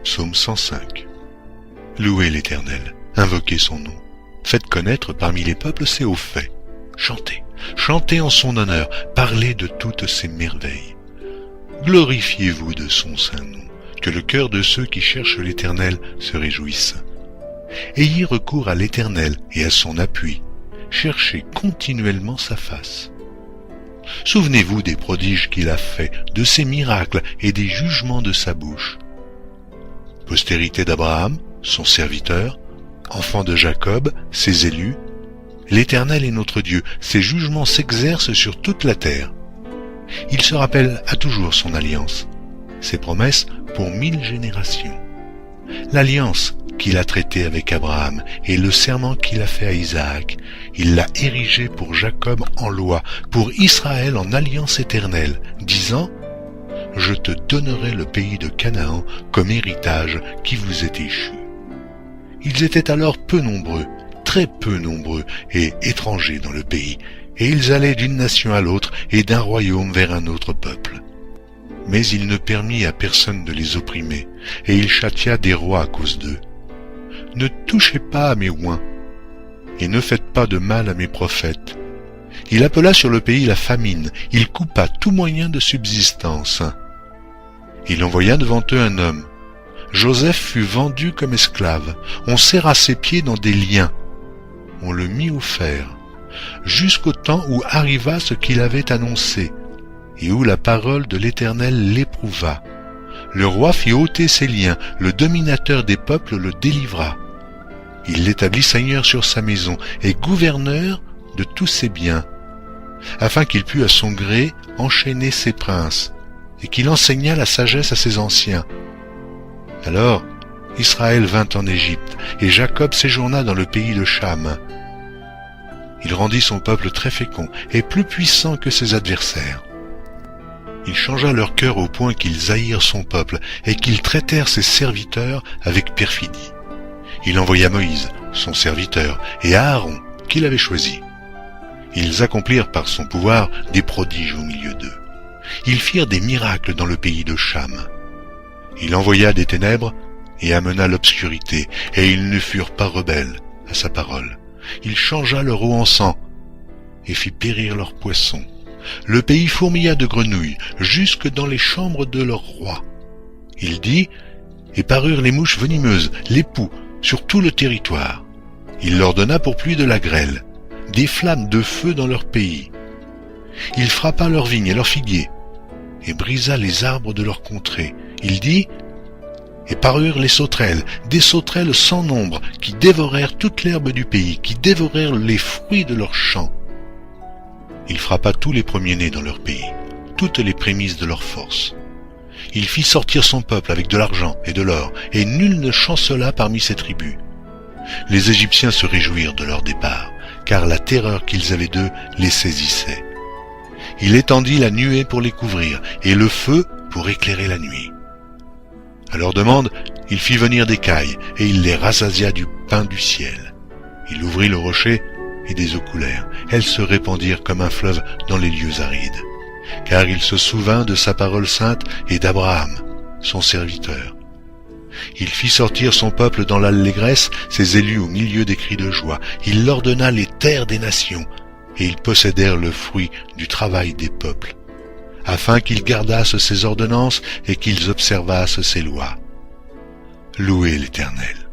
Psaume 105. Louez l'Éternel, invoquez son nom. Faites connaître parmi les peuples ses hauts faits. Chantez, chantez en son honneur, parlez de toutes ses merveilles. Glorifiez-vous de son saint nom, que le cœur de ceux qui cherchent l'Éternel se réjouisse. Ayez recours à l'Éternel et à son appui. Cherchez continuellement sa face. Souvenez-vous des prodiges qu'il a faits, de ses miracles et des jugements de sa bouche. Postérité d'Abraham, son serviteur, enfant de Jacob, ses élus, l'Éternel est notre Dieu, ses jugements s'exercent sur toute la terre. Il se rappelle à toujours son alliance, ses promesses pour 1000 générations. L'alliance qu'il a traitée avec Abraham et le serment qu'il a fait à Isaac, il l'a érigé pour Jacob en loi, pour Israël en alliance éternelle, disant « Je te donnerai le pays de Canaan comme héritage qui vous est échu. » Ils étaient alors peu nombreux, très peu nombreux et étrangers dans le pays, et ils allaient d'une nation à l'autre et d'un royaume vers un autre peuple. Mais il ne permit à personne de les opprimer, et il châtia des rois à cause d'eux. Ne touchez pas à mes oins, et ne faites pas de mal à mes prophètes. Il appela sur le pays la famine, il coupa tout moyen de subsistance. Il envoya devant eux un homme. Joseph fut vendu comme esclave, on serra ses pieds dans des liens, on le mit au fer, jusqu'au temps où arriva ce qu'il avait annoncé, et où la parole de l'Éternel l'éprouva. Le roi fit ôter ses liens, le dominateur des peuples le délivra. Il l'établit seigneur sur sa maison et gouverneur de tous ses biens, afin qu'il pût à son gré enchaîner ses princes, et qu'il enseigna la sagesse à ses anciens. Alors Israël vint en Égypte, et Jacob séjourna dans le pays de Cham. Il rendit son peuple très fécond et plus puissant que ses adversaires. Il changea leur cœur au point qu'ils haïrent son peuple et qu'ils traitèrent ses serviteurs avec perfidie. Il envoya Moïse, son serviteur, et Aaron, qu'il avait choisi. Ils accomplirent par son pouvoir des prodiges au milieu d'eux. Ils firent des miracles dans le pays de Cham. Il envoya des ténèbres et amena l'obscurité, et ils ne furent pas rebelles à sa parole. Il changea leur eau en sang et fit périr leurs poissons. Le pays fourmilla de grenouilles, jusque dans les chambres de leur roi. Il dit, et parurent les mouches venimeuses, les poux, sur tout le territoire. Il leur donna pour pluie de la grêle, des flammes de feu dans leur pays. Il frappa leurs vignes et leurs figuiers, et brisa les arbres de leur contrée. Il dit, et parurent les sauterelles, des sauterelles sans nombre, qui dévorèrent toute l'herbe du pays, qui dévorèrent les fruits de leurs champs. Il frappa tous les premiers-nés dans leur pays, toutes les prémices de leur force. Il fit sortir son peuple avec de l'argent et de l'or, et nul ne chancela parmi ses tribus. Les Égyptiens se réjouirent de leur départ, car la terreur qu'ils avaient d'eux les saisissait. Il étendit la nuée pour les couvrir, et le feu pour éclairer la nuit. À leur demande, il fit venir des cailles, et il les rassasia du pain du ciel. Il ouvrit le rocher, et des eaux coulèrent. Elles se répandirent comme un fleuve dans les lieux arides. Car il se souvint de sa parole sainte et d'Abraham, son serviteur. Il fit sortir son peuple dans l'allégresse, ses élus au milieu des cris de joie. Il leur donna les terres des nations, et ils possédèrent le fruit du travail des peuples, afin qu'ils gardassent ses ordonnances et qu'ils observassent ses lois. Louez l'Éternel.